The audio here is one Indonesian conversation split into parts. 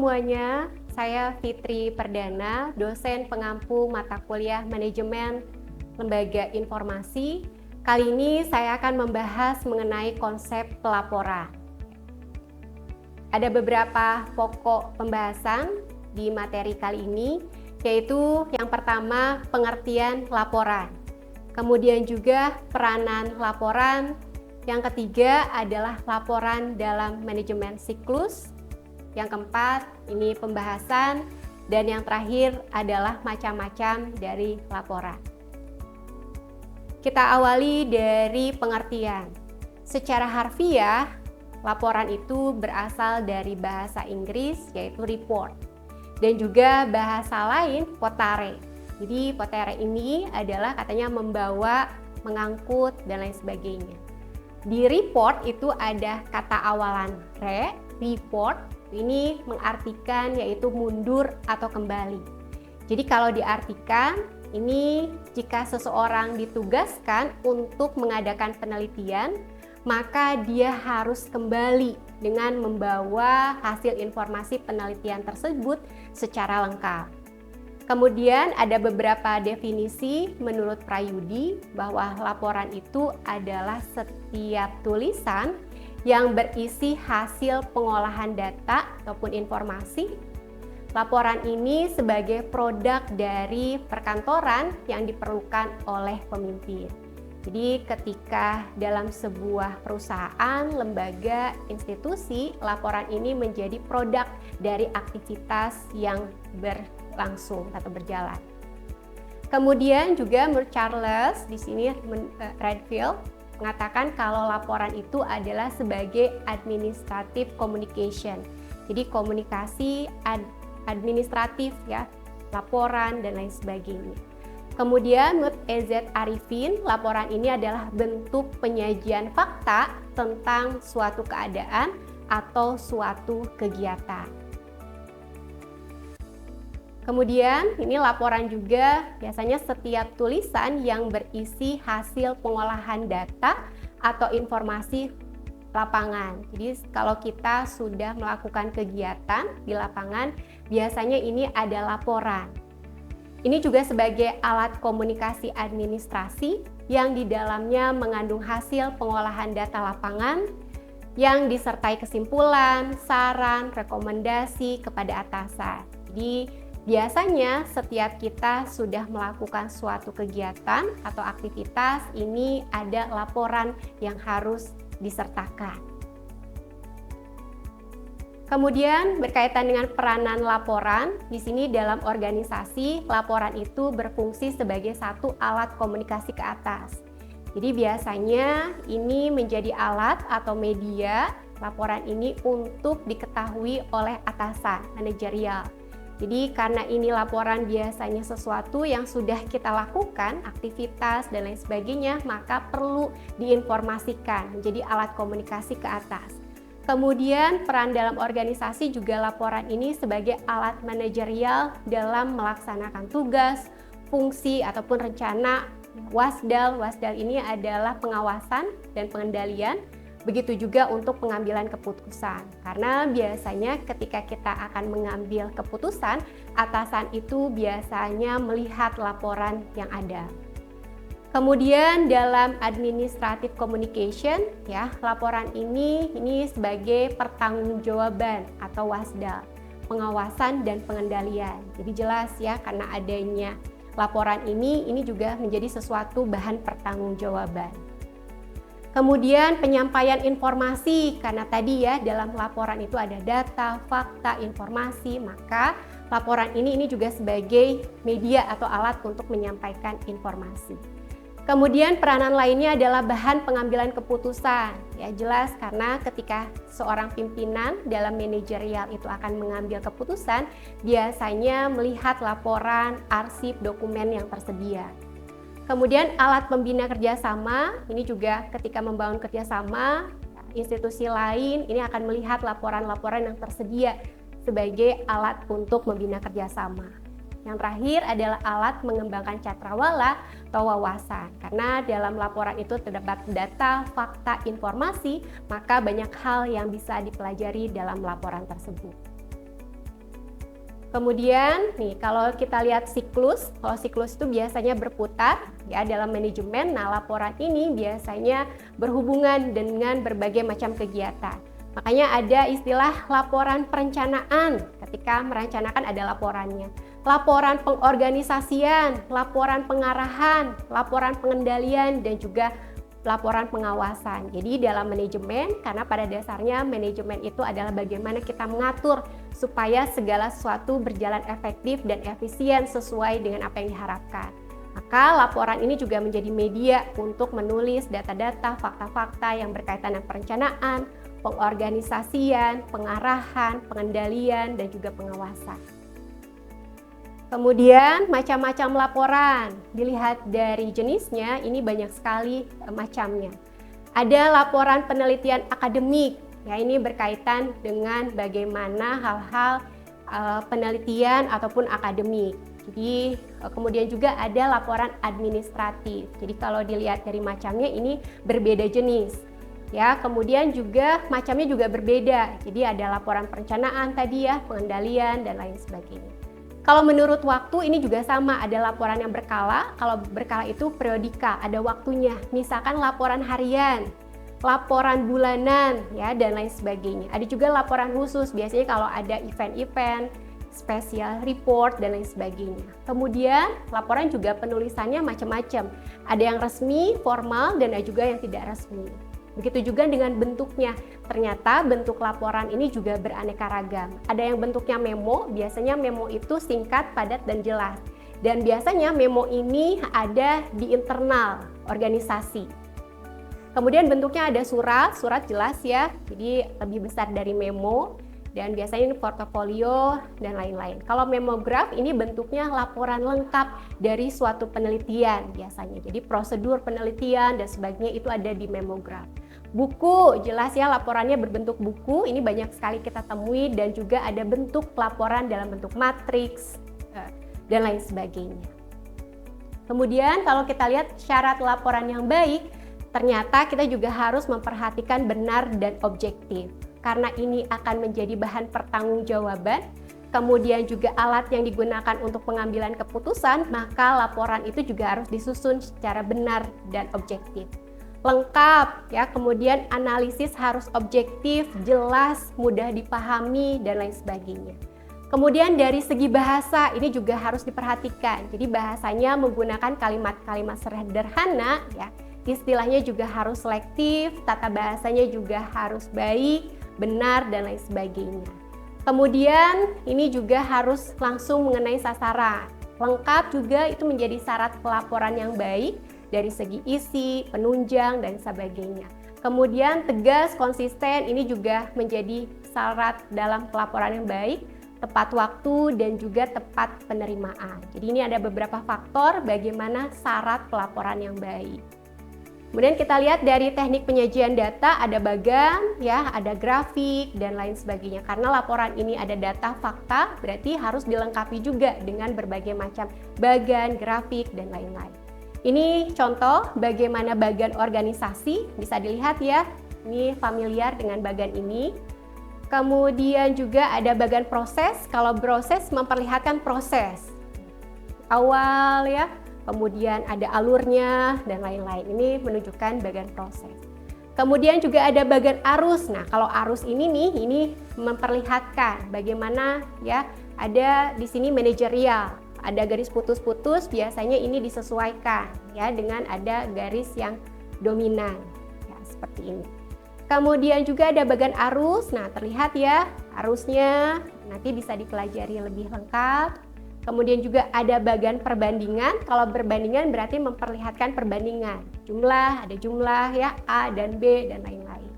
semuanya, saya Fitri Perdana, dosen pengampu mata kuliah Manajemen Lembaga Informasi. Kali ini saya akan membahas mengenai konsep pelaporan. Ada beberapa pokok pembahasan di materi kali ini, yaitu yang pertama pengertian laporan, kemudian juga peranan laporan, yang ketiga adalah laporan dalam manajemen siklus, yang keempat ini pembahasan, dan yang terakhir adalah macam-macam dari laporan. Kita awali dari pengertian. Secara harfiah, laporan itu berasal dari bahasa Inggris yaitu report, dan juga bahasa lain potare. Jadi potare ini adalah katanya membawa, mengangkut, dan lain sebagainya. Di report itu ada kata awalan report, ini mengartikan yaitu mundur atau kembali. Jadi kalau diartikan, ini jika seseorang ditugaskan untuk mengadakan penelitian, maka dia harus kembali dengan membawa hasil informasi penelitian tersebut secara lengkap. Kemudian ada beberapa definisi menurut Prayudi bahwa laporan itu adalah setiap tulisan yang berisi hasil pengolahan data ataupun informasi. Laporan ini sebagai produk dari perkantoran yang diperlukan oleh pemimpin. Jadi ketika dalam sebuah perusahaan, lembaga, institusi, laporan ini menjadi produk dari aktivitas yang berlangsung atau berjalan. Kemudian juga menurut Charles, di sini Redfield mengatakan kalau laporan itu adalah sebagai administrative communication. Jadi komunikasi administratif ya, laporan dan lain sebagainya. Kemudian menurut EZ Arifin, laporan ini adalah bentuk penyajian fakta tentang suatu keadaan atau suatu kegiatan. Kemudian ini laporan juga biasanya setiap tulisan yang berisi hasil pengolahan data atau informasi lapangan. Jadi kalau kita sudah melakukan kegiatan di lapangan, biasanya ini ada laporan. Ini juga sebagai alat komunikasi administrasi yang di dalamnya mengandung hasil pengolahan data lapangan yang disertai kesimpulan, saran, rekomendasi kepada atasan. Jadi biasanya setiap kita sudah melakukan suatu kegiatan atau aktivitas, ini ada laporan yang harus disertakan. Kemudian berkaitan dengan peranan laporan, di sini dalam organisasi, laporan itu berfungsi sebagai satu alat komunikasi ke atas. Jadi biasanya ini menjadi alat atau media laporan ini untuk diketahui oleh atasan manajerial. Jadi karena ini laporan biasanya sesuatu yang sudah kita lakukan, aktivitas dan lain sebagainya, maka perlu diinformasikan menjadi alat komunikasi ke atas. Kemudian peran dalam organisasi juga laporan ini sebagai alat manajerial dalam melaksanakan tugas, fungsi ataupun rencana wasdal. Wasdal ini adalah pengawasan dan pengendalian. Begitu juga untuk pengambilan keputusan, karena biasanya ketika kita akan mengambil keputusan, atasan itu biasanya melihat laporan yang ada. Kemudian dalam administrative communication, ya, laporan ini sebagai pertanggungjawaban atau wasdal, pengawasan dan pengendalian. Jadi jelas ya, karena adanya laporan ini juga menjadi sesuatu bahan pertanggungjawaban. Kemudian penyampaian informasi, karena tadi ya dalam laporan itu ada data, fakta, informasi, maka laporan ini juga sebagai media atau alat untuk menyampaikan informasi. Kemudian peranan lainnya adalah bahan pengambilan keputusan. Ya jelas karena ketika seorang pimpinan dalam manajerial itu akan mengambil keputusan, biasanya melihat laporan, arsip, dokumen yang tersedia. Kemudian alat pembina kerjasama, ini juga ketika membangun kerjasama, institusi lain ini akan melihat laporan-laporan yang tersedia sebagai alat untuk membina kerjasama. Yang terakhir adalah alat mengembangkan cakrawala atau wawasan. Karena dalam laporan itu terdapat data, fakta, informasi, maka banyak hal yang bisa dipelajari dalam laporan tersebut. Kemudian nih kalau kita lihat siklus, kalau siklus itu biasanya berputar ya dalam manajemen. Nah, laporan ini biasanya berhubungan dengan berbagai macam kegiatan. Makanya ada istilah laporan perencanaan, ketika merencanakan ada laporannya. Laporan pengorganisasian, laporan pengarahan, laporan pengendalian, dan juga laporan pengawasan. Jadi dalam manajemen, karena pada dasarnya manajemen itu adalah bagaimana kita mengatur supaya segala sesuatu berjalan efektif dan efisien sesuai dengan apa yang diharapkan. Maka laporan ini juga menjadi media untuk menulis data-data, fakta-fakta yang berkaitan dengan perencanaan, pengorganisasian, pengarahan, pengendalian, dan juga pengawasan. Kemudian macam-macam laporan, dilihat dari jenisnya, ini banyak sekali macamnya. Ada laporan penelitian akademik, ya ini berkaitan dengan bagaimana hal-hal penelitian ataupun akademik. Jadi kemudian juga ada laporan administratif. Jadi kalau dilihat dari macamnya ini berbeda jenis. Ya, kemudian juga macamnya juga berbeda. Jadi ada laporan perencanaan tadi ya, pengendalian dan lain sebagainya. Kalau menurut waktu ini juga sama, ada laporan yang berkala. Kalau berkala itu periodika, ada waktunya. Misalkan laporan harian, laporan bulanan, ya dan lain sebagainya. Ada juga laporan khusus, biasanya kalau ada event-event, special report dan lain sebagainya. Kemudian laporan juga penulisannya macam-macam. Ada yang resmi, formal, dan ada juga yang tidak resmi. Begitu juga dengan bentuknya. Ternyata bentuk laporan ini juga beraneka ragam. Ada yang bentuknya memo, biasanya memo itu singkat, padat, dan jelas. Dan biasanya memo ini ada di internal organisasi. Kemudian bentuknya ada surat jelas ya, jadi lebih besar dari memo. Dan biasanya ini portofolio dan lain-lain. Kalau memograf ini bentuknya laporan lengkap dari suatu penelitian biasanya. Jadi prosedur penelitian dan sebagainya itu ada di memograf. Buku, jelas ya laporannya berbentuk buku, ini banyak sekali kita temui dan juga ada bentuk laporan dalam bentuk matriks dan lain sebagainya. Kemudian kalau kita lihat syarat laporan yang baik, ternyata kita juga harus memperhatikan benar dan objektif. Karena ini akan menjadi bahan pertanggungjawaban, kemudian juga alat yang digunakan untuk pengambilan keputusan, maka laporan itu juga harus disusun secara benar dan objektif. Lengkap ya, kemudian analisis harus objektif, jelas, mudah dipahami dan lain sebagainya. Kemudian dari segi bahasa ini juga harus diperhatikan. Jadi bahasanya menggunakan kalimat-kalimat sederhana ya. Istilahnya juga harus selektif, tata bahasanya juga harus baik, benar dan lain sebagainya. Kemudian ini juga harus langsung mengenai sasaran. Lengkap juga itu menjadi syarat pelaporan yang baik dari segi isi, penunjang dan sebagainya. Kemudian tegas, konsisten ini juga menjadi syarat dalam pelaporan yang baik, tepat waktu dan juga tepat penerimaan. Jadi ini ada beberapa faktor bagaimana syarat pelaporan yang baik. Kemudian kita lihat dari teknik penyajian data, ada bagan, ya, ada grafik, dan lain sebagainya. Karena laporan ini ada data fakta, berarti harus dilengkapi juga dengan berbagai macam bagan, grafik, dan lain-lain. Ini contoh bagaimana bagan organisasi, bisa dilihat ya, ini familiar dengan bagan ini. Kemudian juga ada bagan proses, kalau proses memperlihatkan proses. Awal ya, kemudian ada alurnya dan lain-lain. Ini menunjukkan bagian proses. Kemudian juga ada bagian arus. Nah, kalau arus ini nih, ini memperlihatkan bagaimana ya, ada di sini manajerial, ada garis putus-putus, biasanya ini disesuaikan ya dengan ada garis yang dominan. Ya, seperti ini. Kemudian juga ada bagian arus. Nah, terlihat ya, arusnya nanti bisa dipelajari lebih lengkap. Kemudian juga ada bagian perbandingan. Kalau perbandingan berarti memperlihatkan perbandingan. Jumlah, ada jumlah ya, A dan B dan lain-lain.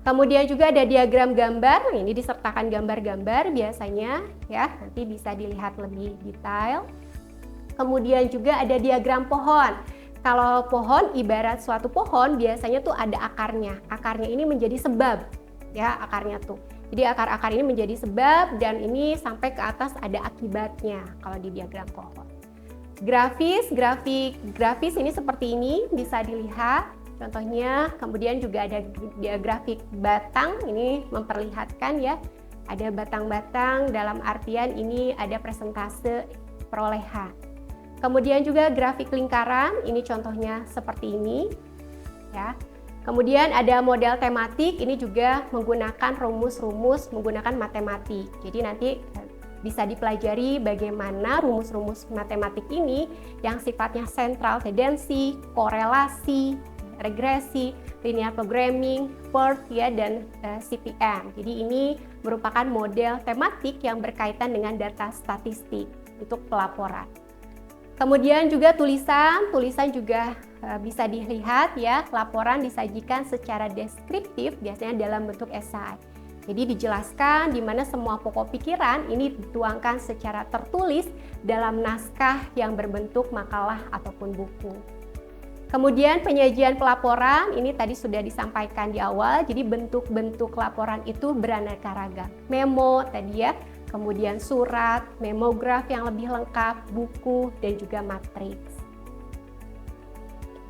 Kemudian juga ada diagram gambar. Ini disertakan gambar-gambar biasanya ya, nanti bisa dilihat lebih detail. Kemudian juga ada diagram pohon. Kalau pohon ibarat suatu pohon biasanya tuh ada akarnya. Akarnya ini menjadi sebab ya, akarnya tuh. Jadi akar-akar ini menjadi sebab dan ini sampai ke atas ada akibatnya kalau di diagram pohon. Grafis ini seperti ini bisa dilihat contohnya. Kemudian juga ada grafik batang, ini memperlihatkan ya Ada batang-batang dalam artian ini ada persentase perolehan. Kemudian juga grafik lingkaran, ini contohnya seperti ini ya. Kemudian ada model tematik, ini juga menggunakan rumus-rumus menggunakan matematik. Jadi nanti bisa dipelajari bagaimana rumus-rumus matematik ini yang sifatnya central tendency, korelasi, regresi, linear programming, PERT ya, dan CPM. Jadi ini merupakan model tematik yang berkaitan dengan data statistik untuk pelaporan. Kemudian juga tulisan juga bisa dilihat ya, laporan disajikan secara deskriptif biasanya dalam bentuk esai. Jadi dijelaskan di mana semua pokok pikiran ini dituangkan secara tertulis dalam naskah yang berbentuk makalah ataupun buku. Kemudian penyajian pelaporan ini tadi sudah disampaikan di awal, jadi bentuk-bentuk laporan itu beraneka ragam. Memo tadi ya, kemudian surat, memograf yang lebih lengkap, buku, dan juga matriks.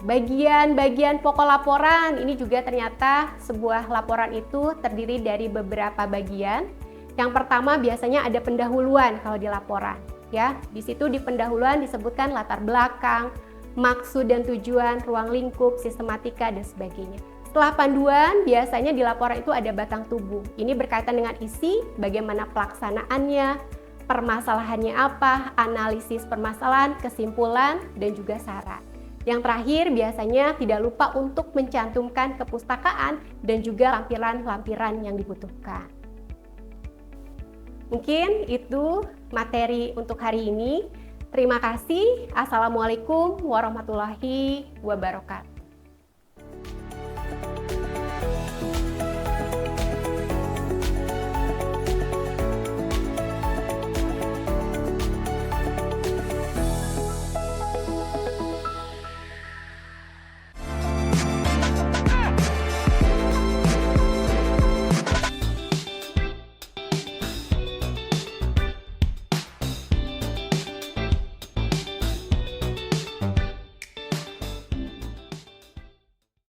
Bagian-bagian pokok laporan ini juga ternyata sebuah laporan itu terdiri dari beberapa bagian. Yang pertama biasanya ada pendahuluan kalau di laporan, ya. Di situ di pendahuluan disebutkan latar belakang, maksud dan tujuan, ruang lingkup, sistematika, dan sebagainya. Setelah panduan, biasanya di laporan itu ada batang tubuh. Ini berkaitan dengan isi, bagaimana pelaksanaannya, permasalahannya apa, analisis permasalahan, kesimpulan, dan juga saran. Yang terakhir, biasanya tidak lupa untuk mencantumkan kepustakaan dan juga lampiran-lampiran yang dibutuhkan. Mungkin itu materi untuk hari ini. Terima kasih. Assalamualaikum warahmatullahi wabarakatuh.